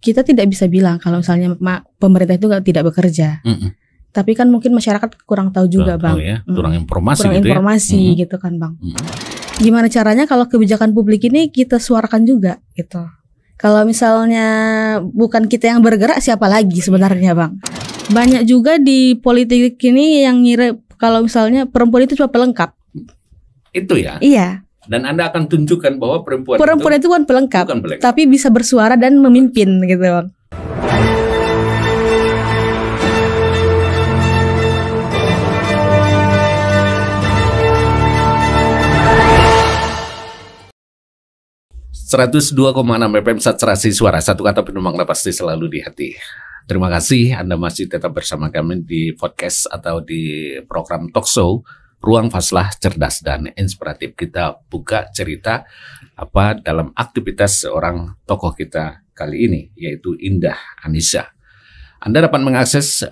kita tidak bisa bilang kalau misalnya pemerintah itu tidak bekerja. Tapi kan mungkin masyarakat kurang tahu juga, Bang. Ya. Kurang informasi kurang gitu informasi ya. gitu kan, Bang. Gimana caranya kalau kebijakan publik ini kita suarakan juga gitu. Kalau misalnya bukan kita yang bergerak, siapa lagi sebenarnya, Bang? Banyak juga di politik ini yang ngira kalau misalnya perempuan itu cuma pelengkap. Itu ya? Iya. Dan Anda akan tunjukkan bahwa perempuan itu kan pelengkap, bukan pelengkap, tapi bisa bersuara dan memimpin gitu, Bang. .6 FM Saturasi Suara, satu kata penuh makna pasti selalu di hati. Terima kasih Anda masih tetap bersama kami di podcast atau di program talk show Ruang Faslah Cerdas dan Inspiratif. Kita buka cerita dalam aktivitas seorang tokoh kita kali ini, yaitu Indah Anissa. Anda dapat mengakses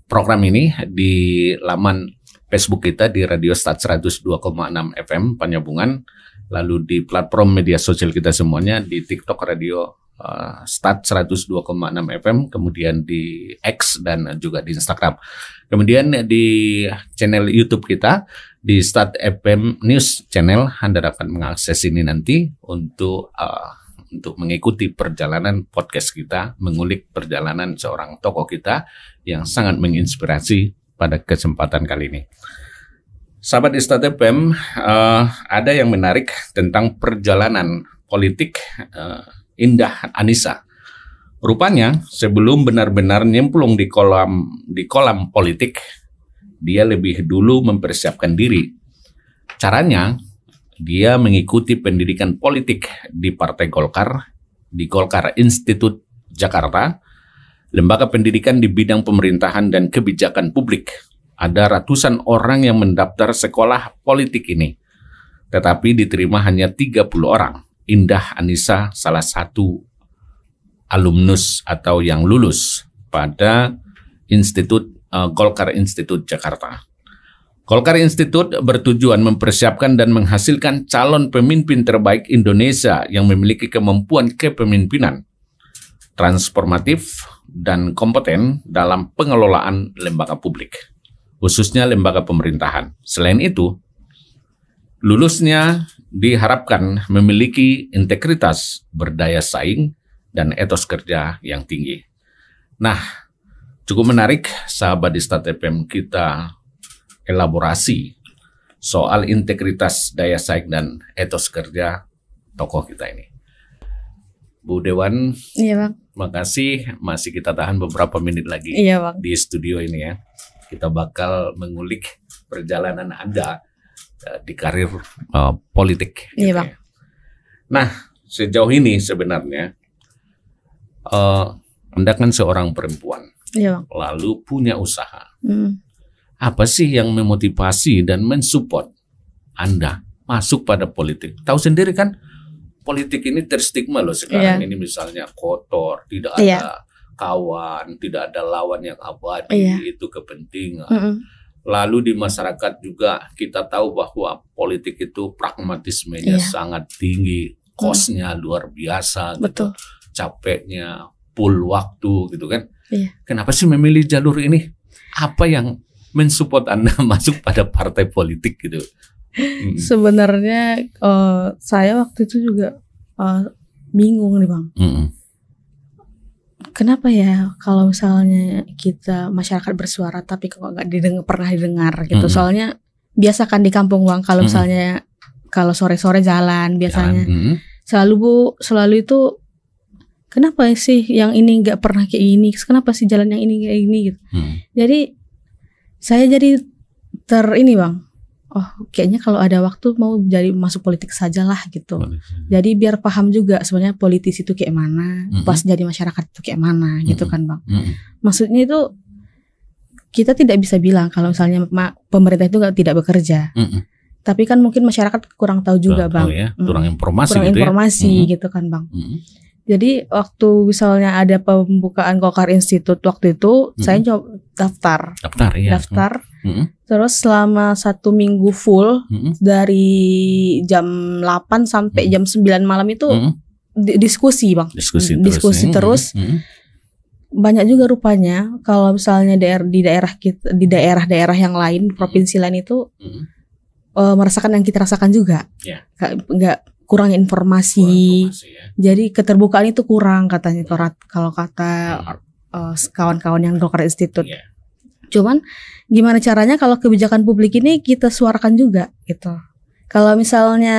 program ini di laman Facebook kita di Radio Start 102,6 FM Penyambungan, lalu di platform media sosial kita semuanya, di TikTok Radio Start 102,6 FM, kemudian di X dan juga di Instagram. Kemudian di channel YouTube kita di Start FM News Channel, Anda dapat mengakses ini nanti untuk mengikuti perjalanan podcast kita, mengulik perjalanan seorang tokoh kita yang sangat menginspirasi pada kesempatan kali ini. Sahabat di Start FM, ada yang menarik tentang perjalanan politik Indah Anissa. Rupanya sebelum benar-benar nyemplung di kolam politik, dia lebih dulu mempersiapkan diri. Caranya, dia mengikuti pendidikan politik di Partai Golkar, di Golkar Institute Jakarta, lembaga pendidikan di bidang pemerintahan dan kebijakan publik. Ada ratusan orang yang mendaftar sekolah politik ini, tetapi diterima hanya 30 orang. Indah Anissa salah satu alumnus atau yang lulus pada Golkar Institute Jakarta. Golkar Institute bertujuan mempersiapkan dan menghasilkan calon pemimpin terbaik Indonesia yang memiliki kemampuan kepemimpinan, transformatif, dan kompeten dalam pengelolaan lembaga publik, khususnya lembaga pemerintahan. Selain itu, lulusnya diharapkan memiliki integritas, berdaya saing, dan etos kerja yang tinggi. Nah, cukup menarik sahabat di Start FM, kita elaborasi soal integritas, daya saing, dan etos kerja tokoh kita ini. Bu Dewan, iya, Bang. Makasih, masih kita tahan beberapa menit lagi, iya, Bang, di studio ini ya. Kita bakal mengulik perjalanan Anda di karir politik. Iya, gitu Bang. Ya. Nah, sejauh ini sebenarnya Anda kan seorang perempuan, iya, Bang, lalu punya usaha. Apa sih yang memotivasi dan mensupport Anda masuk pada politik? Tahu sendiri kan, politik ini terstigma loh sekarang. Ini misalnya kotor, tidak ada kawan, tidak ada lawan yang abadi, itu kepentingan. Lalu di masyarakat juga kita tahu bahwa politik itu pragmatismenya sangat tinggi, cost-nya luar biasa, gitu. Capeknya, full waktu gitu kan. Kenapa sih memilih jalur ini? Apa yang mensupport Anda masuk pada partai politik gitu? Sebenarnya saya waktu itu juga bingung nih, Bang. Kenapa ya kalau misalnya kita masyarakat bersuara tapi kok nggak pernah didengar gitu? Soalnya biasa kan di kampung, Bang, kalau misalnya kalau sore-sore jalan biasanya selalu itu, kenapa sih yang ini nggak pernah kayak gini? Kenapa sih jalan yang ini kayak gini gitu? Jadi saya jadi Bang. Oh, kayaknya kalau ada waktu mau jadi masuk politik sajalah gitu. Jadi biar paham juga sebenarnya politisi itu kayak mana, pas jadi masyarakat itu kayak mana gitu kan, Bang. Maksudnya itu kita tidak bisa bilang kalau misalnya pemerintah itu tidak bekerja. Tapi kan mungkin masyarakat kurang tahu juga, Bang. Kurang informasi gitu kan, Bang. Jadi waktu misalnya ada pembukaan Golkar Institute waktu itu, saya coba daftar. Terus selama 1 minggu full, dari jam 8 sampai jam 9 malam itu diskusi bang, diskusi terus. Banyak juga rupanya kalau misalnya di daerah yang lain, provinsi lain itu merasakan yang kita rasakan juga, nggak kurang informasi, ya. Jadi keterbukaan itu kurang katanya kalau kata kawan-kawan yang Golkar Institute. Cuman gimana caranya kalau kebijakan publik ini kita suarakan juga gitu. Kalau misalnya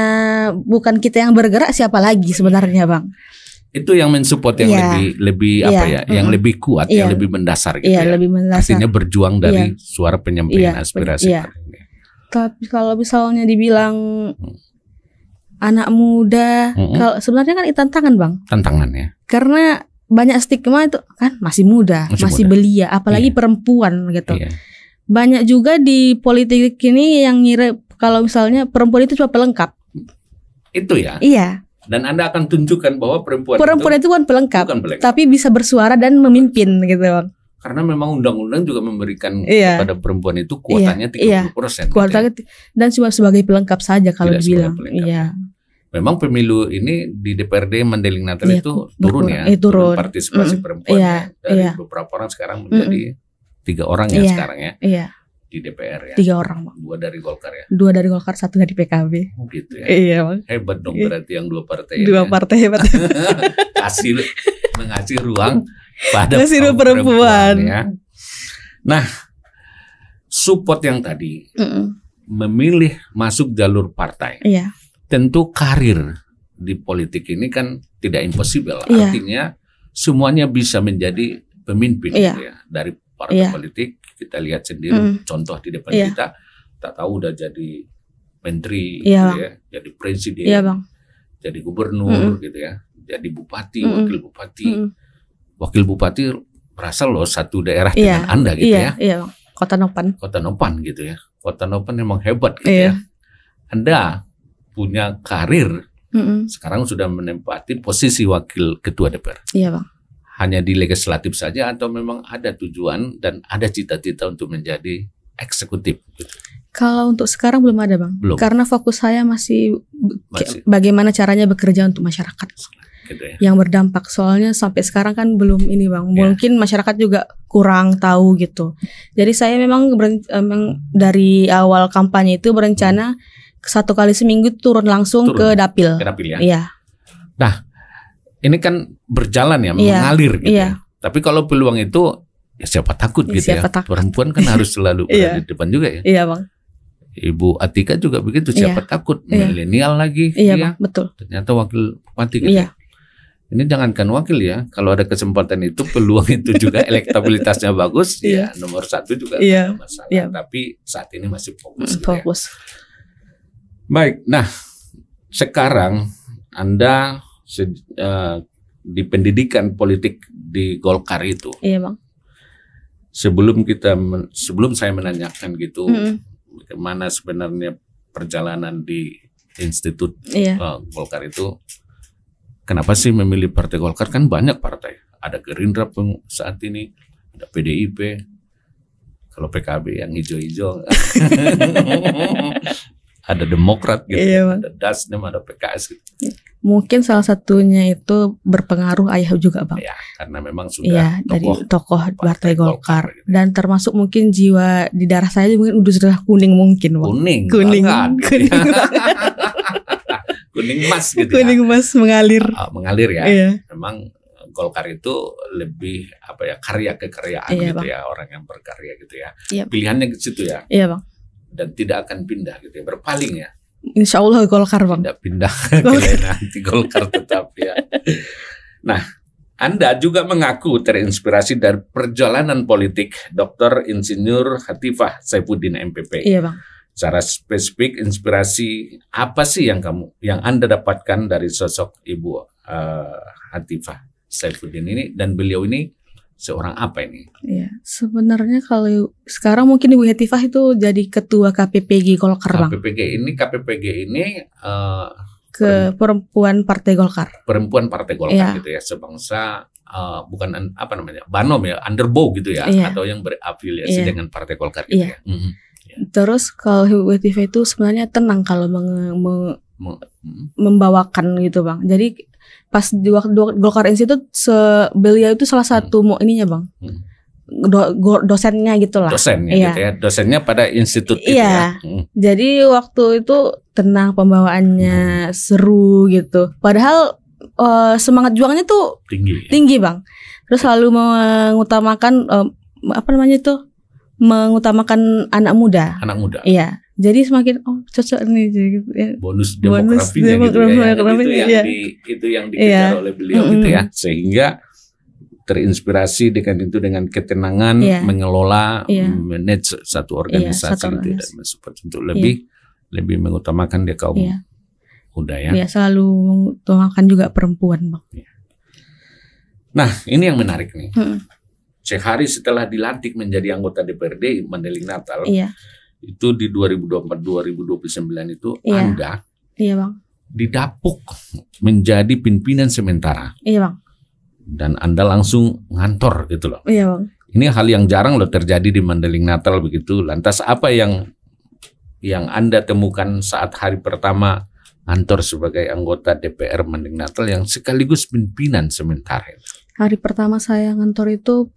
bukan kita yang bergerak, siapa lagi sebenarnya bang? Itu yang mensupport yang lebih apa ya, yang lebih kuat, yang lebih mendasar gitu ya. Lebih mendasar. Artinya berjuang dari suara penyampaian aspirasi. Tapi kalau misalnya dibilang anak muda, kalau sebenarnya kan itu tantangan bang. Tantangan ya. Karena banyak stigma itu kan masih muda, masih belia, apalagi perempuan gitu. Banyak juga di politik ini yang ngira kalau misalnya perempuan itu cuma pelengkap. Itu ya. Iya. Dan Anda akan tunjukkan bahwa perempuan itu kan pelengkap, tapi bisa bersuara dan memimpin gitu bang. Karena memang undang-undang juga memberikan kepada perempuan itu kuotanya 30%. Kuotanya dan cuma sebagai pelengkap saja kalau dibilang. Iya. Memang pemilu ini di DPRD Mandailing Natal itu turun ya, turun partisipasi perempuan dari beberapa orang sekarang menjadi 3 orang ya sekarang ya. Iya. Di DPR ya. 3 orang bang. 2 dari Golkar ya. 2 dari Golkar, 1 dari PKB. Oh gitu ya. Iya bang. Hebat dong berarti yang 2 partai. 2 partai hebat. Mengasih ruang pada perempuan ya. Nah, support yang tadi memilih masuk jalur partai. Iya. Tentu karir di politik ini kan tidak impossible. Artinya semuanya bisa menjadi pemimpin gitu ya. Dari partai politik. Kita lihat sendiri contoh di depan kita, tak tahu udah jadi menteri, gitu ya, jadi presiden, jadi gubernur, gitu ya, jadi bupati, wakil bupati berasal loh satu daerah dengan Anda gitu ya, Kota Nopan gitu ya, Kota Nopan memang hebat gitu ya. Anda punya karir, sekarang sudah menempati posisi wakil ketua DPR. Iya bang. Hanya di legislatif saja atau memang ada tujuan dan ada cita-cita untuk menjadi eksekutif? Kalau untuk sekarang belum ada bang, karena fokus saya masih bagaimana caranya bekerja untuk masyarakat gitu ya? Yang berdampak. Soalnya sampai sekarang kan belum ini bang, mungkin masyarakat juga kurang tahu gitu. Jadi saya memang dari awal kampanye itu berencana 1 kali seminggu turun langsung ke dapil. Ke dapil ya? Iya. Nah, ini kan berjalan ya, mengalir gitu ya. Tapi kalau peluang itu ya siapa takut gitu ya. Perempuan kan harus selalu berada di depan juga ya. Iya bang. Ibu Atika juga begitu, siapa takut. Milenial lagi bang, betul. Ternyata wakil bupati gitu ya. Ini jangankan wakil ya, kalau ada kesempatan itu, peluang itu juga elektabilitasnya bagus, ya nomor 1 juga tidak ada masalah. Tapi saat ini masih fokus gitu ya. Baik, nah sekarang Anda di pendidikan politik di Golkar itu, bang. Sebelum saya menanyakan gitu, bagaimana sebenarnya perjalanan di Institut Golkar itu, kenapa sih memilih Partai Golkar? Kan banyak partai, ada Gerindra saat ini, ada PDIP, kalau PKB yang hijau-hijau, ada Demokrat gitu, ada Dasdem, ada PKS gitu. Mungkin salah satunya itu berpengaruh ayah juga bang. Ya, karena memang sudah dari tokoh Partai Golkar gitu. Dan termasuk mungkin jiwa di darah saya mungkin sudah kuning mungkin bang. Kuning emas gitu. Kuning emas mengalir ya. Memang Golkar itu lebih apa ya, karya kekaryaan gitu bang. Ya, orang yang berkarya gitu ya. Pilihannya ke situ ya. Iya bang. Dan tidak akan pindah gitu ya, berpaling ya. Insya Allah Golkar bang. Tidak pindah ke lain nanti Golkar tetap ya. Nah, Anda juga mengaku terinspirasi dari perjalanan politik Dr. Insinyur Hatifah Saifuddin MPP. Iya bang. Secara spesifik, inspirasi apa sih yang Anda dapatkan dari sosok Ibu Hatifah Saifuddin ini, dan beliau ini seorang apa ini? Iya, sebenarnya kalau sekarang mungkin Ibu Hatifah itu jadi ketua KPPG Golkar bang. KPPG ini perempuan Partai Golkar. Perempuan Partai Golkar gitu ya, sebangsa, bukan apa namanya, Banom ya, Underbow gitu ya, atau yang berafiliasi dengan Partai Golkar gitu ya. Terus kalau Ibu Hatifah itu sebenarnya tenang kalau membawakan gitu bang. Jadi pas di waktu Golkar Institute beliau itu salah satu mau ininya Bang. Dosennya gitulah. Dosennya gitu ya. Dosennya pada institut itu ya. Jadi waktu itu tenang, pembawaannya seru gitu. Padahal semangat juangnya tuh tinggi Bang. Terus selalu mengutamakan mengutamakan anak muda. Iya. Jadi semakin cocok nih gitu ya. Bonus demografinya gitu ya. Itu yang dikejar oleh beliau gitu ya. Sehingga terinspirasi dengan ketenangan mengelola manage satu organisasi gitu dan mensupport untuk lebih mengutamakan dia kaum muda ya. Iya, selalu mengutamakan juga perempuan Bang. Nah, ini yang menarik nih. Sehari setelah dilantik menjadi anggota DPRD Mandailing Natal. Itu di 2024-2029 itu Anda Bang. didapuk menjadi pimpinan sementara. Iya Bang. Dan Anda langsung ngantor gitu loh. Iya Bang. Ini hal yang jarang loh terjadi di Mandailing Natal begitu. Lantas apa yang Anda temukan saat hari pertama ngantor sebagai anggota DPR Mandailing Natal yang sekaligus pimpinan sementara? Hari pertama saya ngantor itu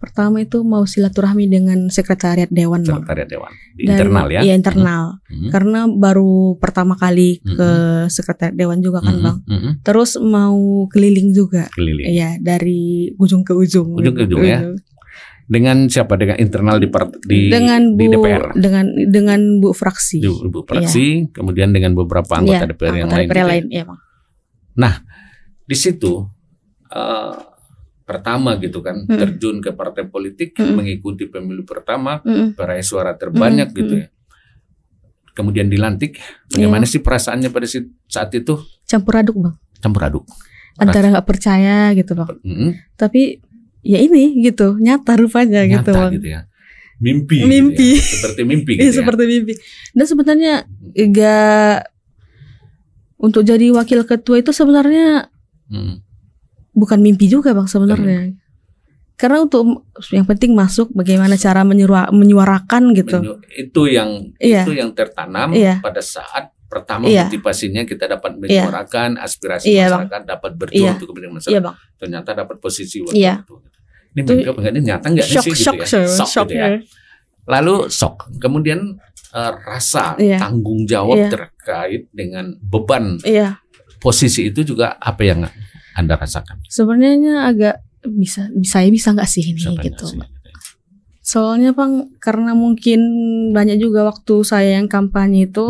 mau silaturahmi dengan sekretariat dewan Bang. Sekretariat dewan. Internal ya? Iya internal. Karena baru pertama kali ke sekretariat dewan juga kan Bang. Terus mau keliling juga. Iya, dari ujung ke ujung. Ujung ke ujung ya. Dengan siapa? Dengan internal di DPR. Dengan Bu Fraksi. Bu Fraksi, kemudian dengan beberapa anggota DPR yang lain. Iya Bang. Nah, di situ pertama gitu kan, terjun ke partai politik, mengikuti pemilu pertama, peraih suara terbanyak gitu ya. Kemudian dilantik, bagaimana sih perasaannya pada saat itu? Campur aduk Bang. Campur aduk. Antara nggak percaya gitu Bang. Tapi ya ini gitu, nyata rupanya gitu Bang. Gitu ya. Mimpi. Gitu ya. Seperti mimpi gitu ya. Seperti mimpi. Dan sebenarnya untuk jadi wakil ketua itu sebenarnya bukan mimpi juga Bang sebenarnya. Karena untuk yang penting masuk, bagaimana cara menyuarakan gitu. Itu yang tertanam pada saat pertama motivasinya kita dapat menyuarakan aspirasi masyarakat, dapat berjuang untuk kepentingan masyarakat. Ternyata dapat posisi waktu itu. Ini nyata nggak sih gitu ya? Shock gitu ya. Lalu shock. Kemudian rasa tanggung jawab terkait dengan beban posisi itu juga apa yang Anda rasakan? Sebenarnya agak bisa nggak sih ini gitu. Soalnya Bang, karena mungkin banyak juga waktu saya yang kampanye itu,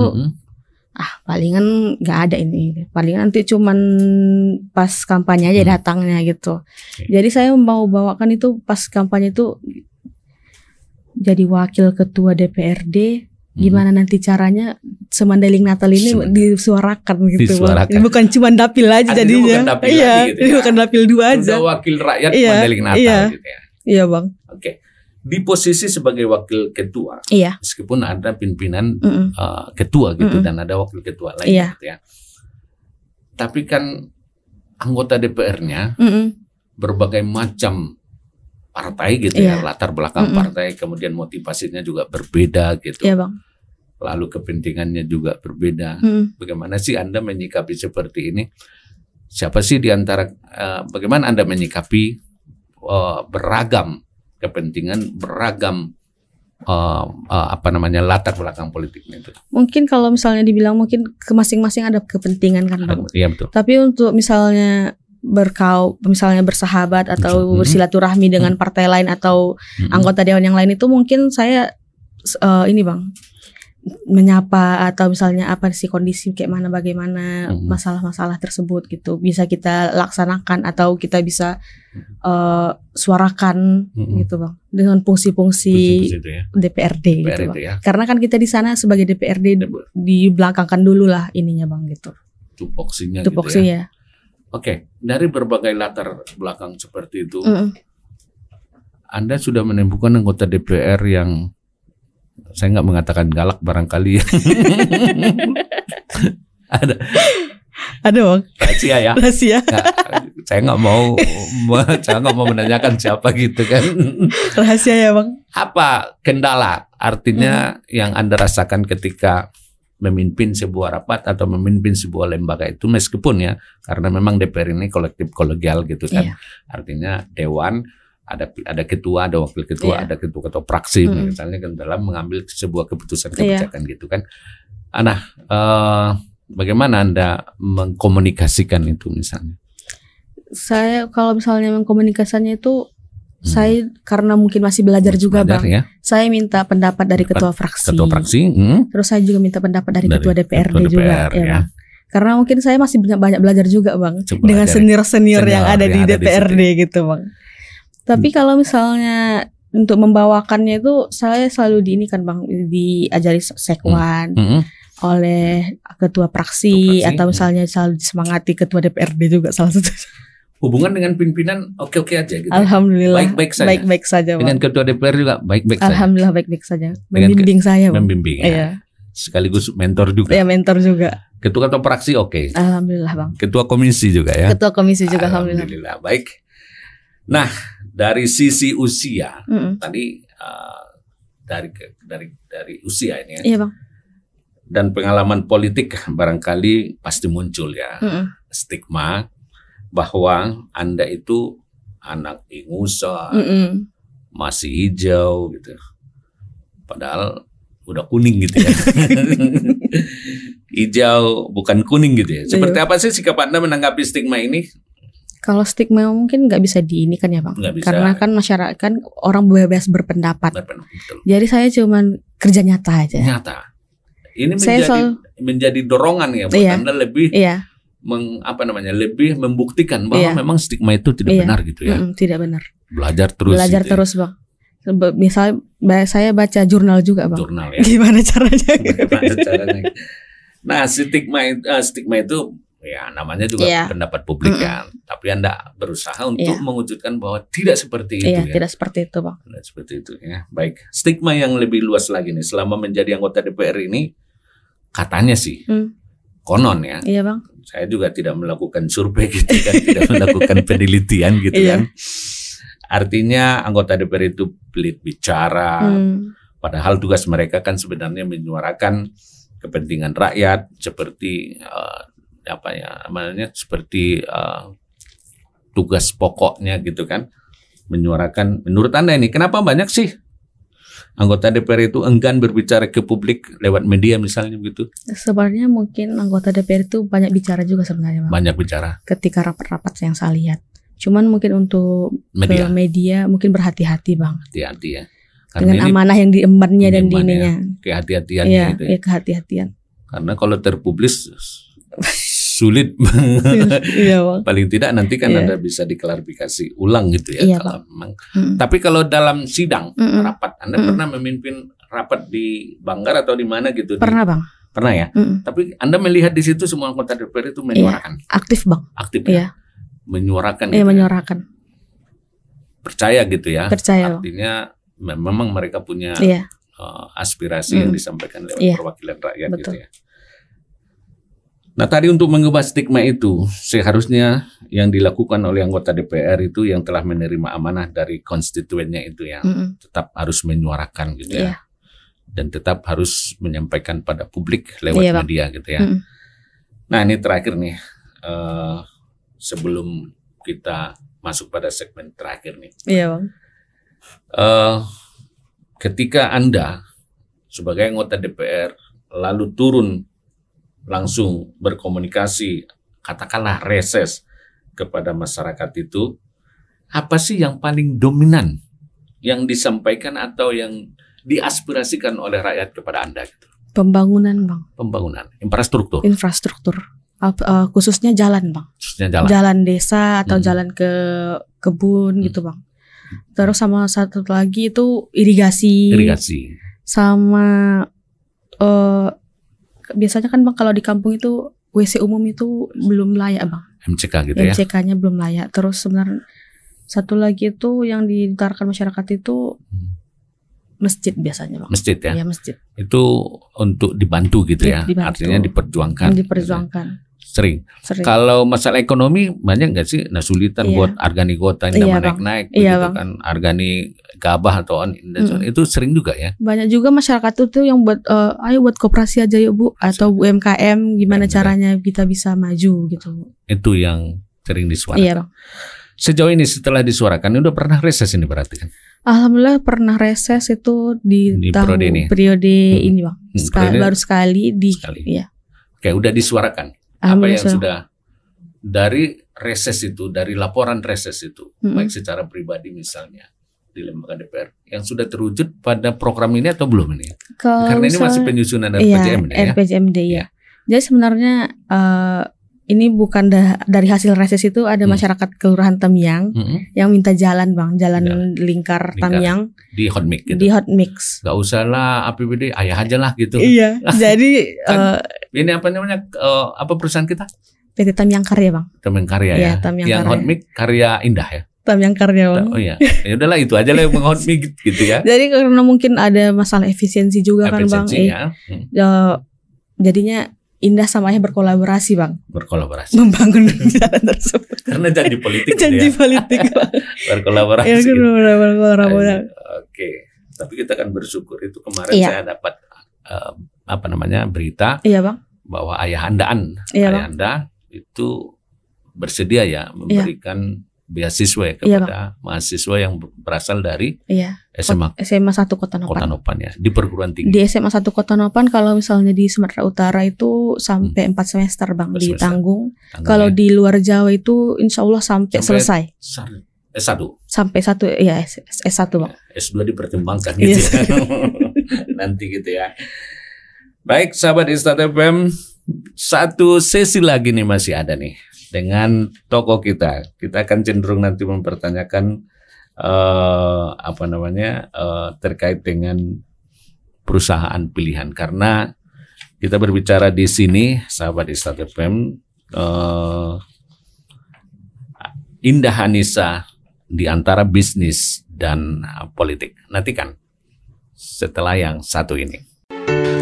palingan nggak ada ini, palingan nanti cuman pas kampanye aja datangnya gitu. Jadi saya mau bawakan itu pas kampanye itu jadi wakil ketua DPRD. Gimana nanti caranya Mandailing Natal ini disuarakan gitu Bang. Ini bukan cuma dapil aja jadinya. Bukan dapil 2 aja. Udah wakil rakyat Mandailing Natal gitu ya. Iya Bang. Oke. Di posisi sebagai wakil ketua, meskipun ada pimpinan ketua gitu dan ada wakil ketua lain gitu ya. Tapi kan anggota DPR-nya berbagai macam partai gitu ya, latar belakang partai, kemudian motivasinya juga berbeda gitu. Iya Bang. Lalu kepentingannya juga berbeda. Bagaimana sih Anda menyikapi seperti ini? Siapa sih di antara bagaimana Anda menyikapi beragam kepentingan, beragam latar belakang politiknya itu? Mungkin kalau misalnya dibilang mungkin ke masing-masing ada kepentingan kan Bang. Iya betul. Tapi untuk misalnya misalnya bersahabat atau bersilaturahmi dengan partai lain atau anggota dewan yang lain itu mungkin saya ini Bang, menyapa atau misalnya apa sih kondisi kayak mana, bagaimana masalah-masalah tersebut gitu bisa kita laksanakan atau kita bisa suarakan gitu Bang dengan fungsi-fungsi DPRD gitu Bang. Ya. Karena kan kita di sana sebagai DPRD dibelakangkan dulu lah ininya Bang gitu. Tupoksinya gitu ya. Oke, dari berbagai latar belakang seperti itu, Anda sudah menemukan anggota DPR yang saya nggak mengatakan galak barangkali. Ada Bang. Rahasia ya. Rahasia. Saya nggak mau menanyakan siapa gitu kan. Rahasia ya Bang. Apa kendala? Artinya yang Anda rasakan ketika memimpin sebuah rapat atau memimpin sebuah lembaga itu, meskipun ya karena memang DPR ini kolektif kolegial gitu kan, artinya dewan ada ketua, ada wakil ketua, ada ketua fraksi misalnya kan dalam mengambil sebuah keputusan kebijakan gitu kan. Nah, bagaimana Anda mengkomunikasikan itu misalnya? Saya kalau misalnya mengkomunikasikannya itu saya karena mungkin masih belajar juga Bang. Ya? Saya minta pendapat dari ketua fraksi. Terus saya juga minta pendapat dari ketua DPRD juga ya Bang. Karena mungkin saya masih banyak belajar juga Bang. Dengan senior-senior yang ada di DPRD gitu Bang. Tapi kalau misalnya untuk membawakannya itu saya selalu diinikan Bang, diajari sekwan oleh ketua fraksi atau misalnya selalu disemangati ketua DPRD juga salah satu. Hubungan dengan pimpinan oke-oke aja gitu. Alhamdulillah. Baik-baik saja. Dengan ketua DPR juga baik-baik saja. Alhamdulillah baik-baik saja. Membimbing saya. Membimbing ya. Iya. Sekaligus mentor juga. Iya, mentor juga. Ketua fraksi oke. Alhamdulillah Bang. Ketua komisi juga ya. Ketua komisi juga alhamdulillah. Baik. Nah, dari sisi usia tadi dari usia ini ya. Iya Bang. Dan pengalaman politik barangkali pasti muncul ya. Stigma bahwa Anda itu anak ingusan, masih hijau gitu. Padahal udah kuning gitu ya. Hijau bukan kuning gitu ya. Seperti apa sih sikap Anda menanggapi stigma ini? Kalau stigma mungkin nggak bisa diinikan ya Bang. Karena kan masyarakat orang bebas berpendapat. Betul. Jadi saya cuman kerja nyata aja. Nyata. Ini menjadi dorongan ya buat Anda lebih lebih membuktikan bahwa memang stigma itu tidak benar gitu ya. Tidak benar. Belajar terus Bang. Misal saya baca jurnal juga Bang. Jurnal ya. Gimana caranya? Nah, stigma itu ya namanya juga pendapat publik kan. Tapi Anda berusaha untuk mewujudkan bahwa tidak seperti itu ya. Tidak seperti itu Bang. Tidak seperti itu ya. Baik. Stigma yang lebih luas lagi nih selama menjadi anggota DPR ini katanya sih konon ya. Iya Bang. Saya juga tidak melakukan survei gitu kan, tidak melakukan penelitian gitu kan. Artinya anggota DPR itu pelit bicara, padahal tugas mereka kan sebenarnya menyuarakan kepentingan rakyat seperti seperti tugas pokoknya gitu kan, menyuarakan. Menurut Anda ini kenapa banyak sih anggota DPR itu enggan berbicara ke publik lewat media misalnya begitu? Sebenarnya mungkin anggota DPR itu banyak bicara juga sebenarnya Bang. Banyak bicara. Ketika rapat-rapat yang saya lihat. Cuman mungkin untuk media mungkin berhati-hati Bang. Hati-hati ya. Karena dengan amanah yang diembannya dan diininya. Kehati-hatiannya itu ya. Kehati-hatian. Karena kalau terpublis sulit. Iya Bang. Paling tidak nanti kan Anda bisa diklarifikasi ulang gitu ya. Iya, kalau memang. Tapi kalau dalam sidang rapat, Anda pernah memimpin rapat di Banggar atau di mana gitu? Pernah Bang. Pernah ya. Tapi Anda melihat di situ semua anggota DPR itu menyuarakan. Aktif Bang. Aktif ya. Menyuarakan. Iya gitu menyuarakan. Percaya gitu ya. Percaya. Artinya memang mereka punya aspirasi yang disampaikan lewat perwakilan rakyat. Betul. Gitu ya. Nah tadi untuk mengubah stigma itu seharusnya yang dilakukan oleh anggota DPR itu yang telah menerima amanah dari konstituennya itu yang tetap harus menyuarakan gitu ya. Dan tetap harus menyampaikan pada publik lewat media gitu ya. Nah ini terakhir nih sebelum kita masuk pada segmen terakhir nih. Iya Bang. Ketika Anda sebagai anggota DPR lalu turun langsung berkomunikasi, katakanlah reses kepada masyarakat itu, apa sih yang paling dominan yang disampaikan atau yang diaspirasikan oleh rakyat kepada Anda gitu? Pembangunan Bang. Pembangunan, infrastruktur. Infrastruktur, khususnya jalan Bang. Khususnya jalan. Jalan desa atau jalan ke kebun gitu Bang. Terus sama satu lagi itu irigasi. Irigasi. Sama biasanya kan Bang kalau di kampung itu WC umum itu belum layak Bang. MCK gitu ya. MCK-nya belum layak. Terus sebenarnya satu lagi itu yang diutarakan masyarakat itu masjid biasanya Bang. Masjid ya. Iya masjid. Itu untuk dibantu gitu ya. Dibantu. Artinya diperjuangkan. Diperjuangkan. Gitu. Sering. Kalau masalah ekonomi banyak nggak sih? Nah sulitan buat hargani gota ini naik-naik begitu kan, hargani gabah atau itu sering juga ya. Banyak juga masyarakat itu yang buat ayo buat koperasi aja yuk Bu, atau UMKM gimana caranya kita bisa maju gitu. Itu yang sering disuarakan. Iya Bang. Sejauh ini setelah disuarakan, udah pernah reses ini berarti kan? Alhamdulillah pernah reses itu di tahun periode ini Bang. Baru sekali Iya. Oke, udah disuarakan. Apa yang sudah dari reses itu, dari laporan reses itu, baik secara pribadi misalnya di lembaga DPR, yang sudah terwujud pada program ini atau belum ini? Karena ini masih penyusunan RPJMD ya. RPJMD ya. Jadi sebenarnya ini bukan dari hasil reses itu ada masyarakat Kelurahan Tamyang yang minta jalan Bang, jalan lingkar Tamyang di Hotmix gitu. Di Hotmix. Gak usah lah APBD, ayah aja lah gitu. Iya. Jadi ini apa namanya apa perusahaan kita? PT Tamyang Karya Bang. Tamyang Karya ya. Tamyang yang Hotmix Karya Indah ya. Tamyang Karya Bang. Oh iya. Ya udahlah itu aja lah yang Hotmix gitu ya. Jadi karena mungkin ada masalah efisiensi juga kan Bang. Ya. Jadinya Indah sama Ayah berkolaborasi Bang. Berkolaborasi. Membangun jalan tersebut. Karena janji politik. Janji politik Bang. Berkolaborasi. Ya, berkolaborasi. Oke. Tapi kita kan bersyukur itu kemarin saya dapat berita. Iya Bang. Bahwa Ayah Anda itu bersedia ya memberikan beasiswa kepada mahasiswa yang berasal dari SMA 1 Kota Nopan ya, di perguruan tinggi. Di SMA 1 Kota Nopan kalau misalnya di Sumatera Utara itu sampai 4 semester Bang ditanggung. Kalau di luar Jawa itu insya Allah sampai selesai. S1. Sampai S1 Bang. S2 dipertimbangkan gitu ya. Nanti gitu ya. Baik sahabat Istart FM, satu sesi lagi nih masih ada nih dengan tokoh kita. Kita akan cenderung nanti mempertanyakan terkait dengan perusahaan pilihan, karena kita berbicara di sini sahabat Istart FM, Indah Hanisa di antara bisnis dan politik. Nantikan setelah yang satu ini.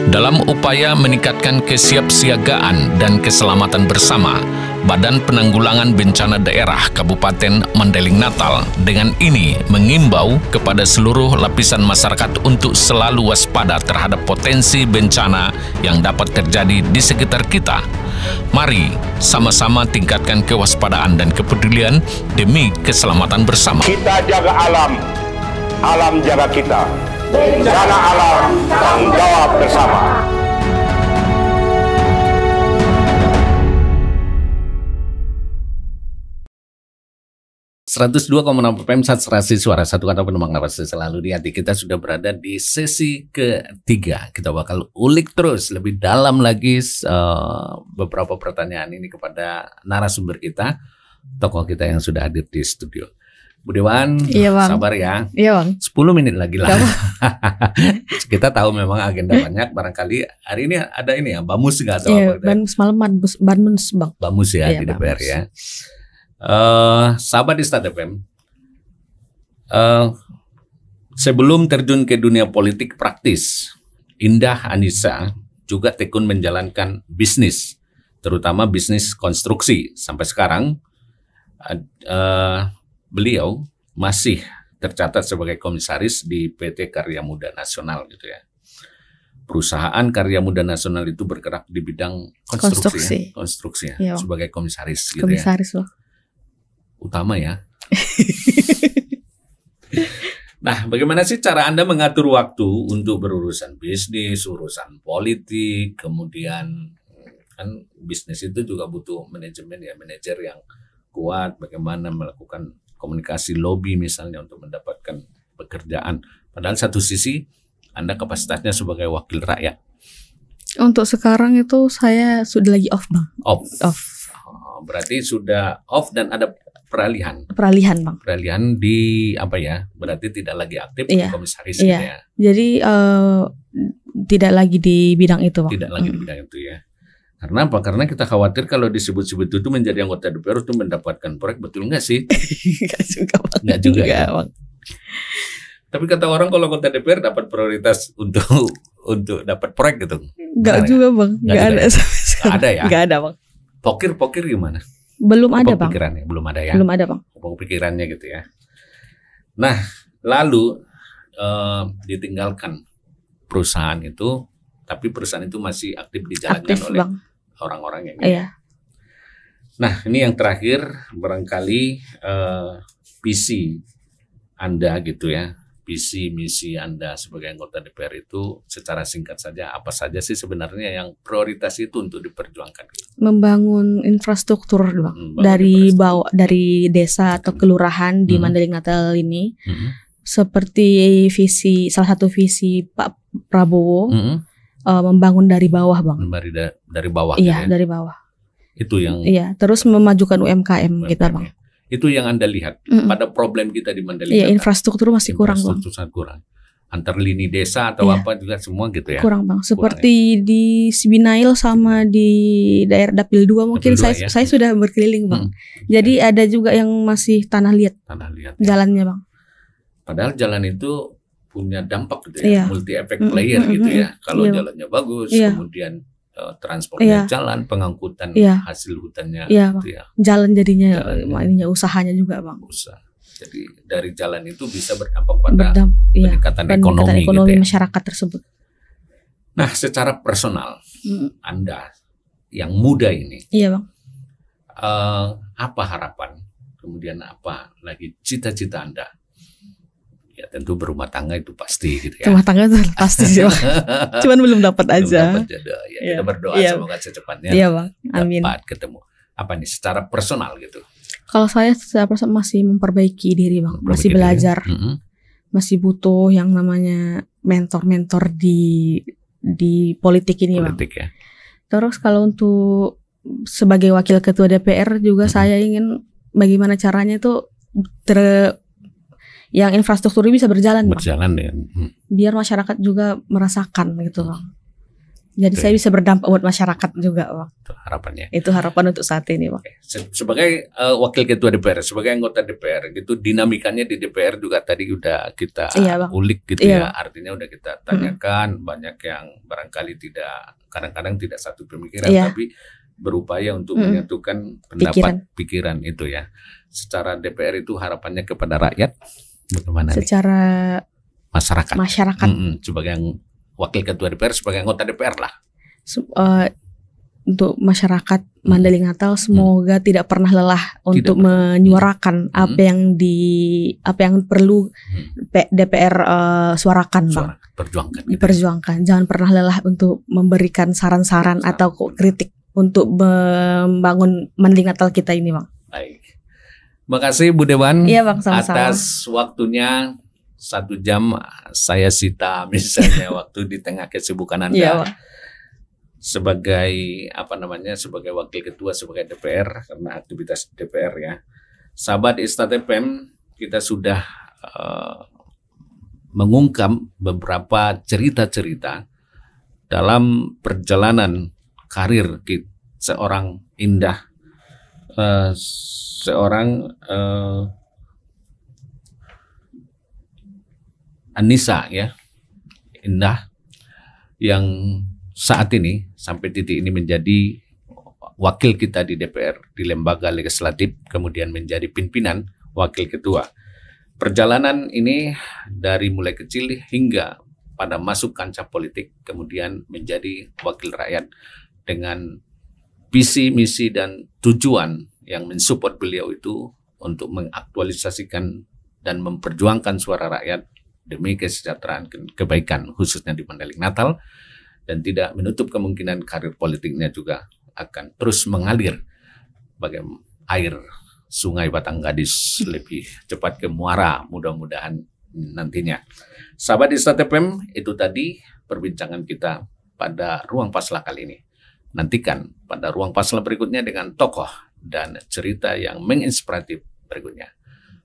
Dalam upaya meningkatkan kesiapsiagaan dan keselamatan bersama, Badan Penanggulangan Bencana Daerah Kabupaten Mandailing Natal dengan ini mengimbau kepada seluruh lapisan masyarakat untuk selalu waspada terhadap potensi bencana yang dapat terjadi di sekitar kita. Mari sama-sama tingkatkan kewaspadaan dan kepedulian demi keselamatan bersama. Kita jaga alam, alam jaga kita. Bencana alam, tanggung jawab bersama. Saturasi suara satu kata penumpang napas selalu di hati. Kita sudah berada di sesi ketiga. Kita bakal ulik terus lebih dalam lagi beberapa pertanyaan ini kepada narasumber kita, tokoh kita yang sudah hadir di studio. Bu Dewan, sabar ya. Iya Bang. 10 menit lagi lah. Kita tahu memang agenda banyak. Barangkali hari ini ada ini ya, Bamus nggak? Bamus malam, Bamus Bang. Bamus ya di DPR ya. Sahabat di Istart FM, sebelum terjun ke dunia politik praktis, Indah Hanisa juga tekun menjalankan bisnis, terutama bisnis konstruksi. Sampai sekarang beliau masih tercatat sebagai komisaris di PT Karya Muda Nasional gitu ya. Perusahaan Karya Muda Nasional itu bergerak di bidang konstruksi ya, sebagai komisaris gitu komisaris ya. Utama ya. Nah, bagaimana sih cara Anda mengatur waktu untuk berurusan bisnis, urusan politik, kemudian kan bisnis itu juga butuh manajemen ya, manajer yang kuat, bagaimana melakukan komunikasi lobby misalnya untuk mendapatkan pekerjaan. Padahal satu sisi Anda kapasitasnya sebagai wakil rakyat. Untuk sekarang itu saya sudah lagi off Bang. Off. Berarti sudah off dan ada peralihan Bang. Peralihan di apa ya? Berarti tidak lagi aktif di komisaris gitu ya. Jadi tidak lagi di bidang itu Bang. Tidak lagi di bidang itu ya. Karena apa? Karena kita khawatir kalau disebut-sebut itu menjadi anggota DPR itu mendapatkan proyek, betul nggak sih? Nggak juga ya. Bang. Tapi kata orang kalau anggota DPR dapat prioritas untuk dapat proyek gitu. Nggak juga Bang. Nggak ada. Nggak ada ya. Nggak ada Bang. Pokir gimana? Belum ada Bang. Pikirannya belum ada ya. Belum ada Bang. Pikirannya gitu ya. Nah, lalu ditinggalkan perusahaan itu, tapi perusahaan itu masih aktif dijalankan Aktif, oleh Bang. orang-orang yang Iya. Nah, ini yang terakhir barangkali visi Anda gitu ya. Visi misi Anda sebagai anggota DPR itu secara singkat saja apa saja sih sebenarnya yang prioritas itu untuk diperjuangkan? Membangun infrastruktur Bang. Dari desa atau kelurahan di Mandailing Natal ini. Seperti salah satu visi Pak Prabowo, membangun dari bawah Bang. Dari bawah. Iya, ya? dari bawah. Itu yang. Iya, terus memajukan UMKM kita Bang. Itu yang Anda lihat pada problem kita di Mandailing. Iya, infrastruktur masih kurang Bang. Infrastruktur sangat kurang. Antar lini desa atau apa juga semua gitu ya. Kurang Bang. Seperti di Sibinail sama di daerah Dapil 2 mungkin Dapil 2, saya sudah berkeliling Bang. Jadi ada juga yang masih tanah liat. Jalannya Bang. Padahal jalan itu punya dampak gitu ya, multi effect player gitu ya. Kalau jalannya bagus, kemudian transportnya jalan, pengangkutan hasil hutannya gitu ya. Jalan jadinya ininya usahanya juga Bang. Jadi dari jalan itu bisa berdampak pada peningkatan ekonomi gitu ya. Masyarakat tersebut. Nah, secara personal Anda yang muda ini, Bang. apa harapan? Kemudian apa lagi cita-cita Anda? Ya tentu berumah tangga itu pasti gitu ya. Rumah tangga itu pasti sih Bang. Cuman belum dapat aja. Kita berdoa semoga secepatnya Bang. Amin. dapat ketemu. Apa nih secara personal gitu? Kalau saya secara personal masih memperbaiki diri Bang. Masih belajar. Masih butuh yang namanya mentor-mentor di politik ini Bang. Ya. Terus kalau untuk sebagai wakil ketua DPR juga saya ingin bagaimana caranya itu yang infrastruktur bisa berjalan ya. Biar masyarakat juga merasakan gitu Bang. Jadi saya bisa berdampak buat masyarakat juga Bang. Itu harapannya. Itu harapan untuk saat ini Bang. Sebagai wakil ketua DPR, sebagai anggota DPR gitu, dinamikanya di DPR juga tadi udah kita ulik gitu ya. Artinya udah kita tanyakan, banyak yang barangkali kadang-kadang tidak satu pemikiran tapi berupaya untuk menyatukan pendapat pikiran itu ya. Secara DPR itu harapannya kepada rakyat bagaimana secara masyarakat. Sebagai yang wakil ketua DPR, sebagai anggota DPR lah. Untuk masyarakat Mandailing Natal semoga tidak pernah lelah untuk menyuarakan apa yang perlu DPR suarakan Bang. Diperjuangkan. Jangan pernah lelah untuk memberikan saran-saran atau kritik untuk membangun Mandailing Natal kita ini Bang. Baik. Makasih Bu Dewan Bang, sama-sama. Atas waktunya 1 jam saya sita misalnya waktu di tengah kesibukan Anda sebagai sebagai wakil ketua sebagai DPR karena aktivitas DPR ya. Sahabat Istatepem, kita sudah mengungkap beberapa cerita-cerita dalam perjalanan karir seorang Indah. Anissa ya, Indah yang saat ini sampai titik ini menjadi wakil kita di DPR di lembaga legislatif, kemudian menjadi pimpinan wakil ketua. Perjalanan ini dari mulai kecil hingga pada masuk kancah politik, kemudian menjadi wakil rakyat dengan visi, misi, dan tujuan yang mensupport beliau itu untuk mengaktualisasikan dan memperjuangkan suara rakyat demi kesejahteraan kebaikan khususnya di Mandailing Natal, dan tidak menutup kemungkinan karir politiknya juga akan terus mengalir bagai air sungai Batanggadis lebih cepat ke muara mudah-mudahan nantinya. Sahabat Istatepem, itu tadi perbincangan kita pada Ruang Paslah kali ini. Nantikan pada Ruang Paslah berikutnya dengan tokoh dan cerita yang menginspiratif berikutnya.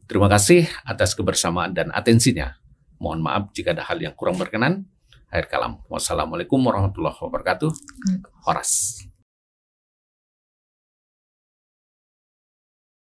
Terima kasih atas kebersamaan dan atensinya. Mohon maaf jika ada hal yang kurang berkenan. Akhir kalam. Wassalamualaikum warahmatullahi wabarakatuh. Horas.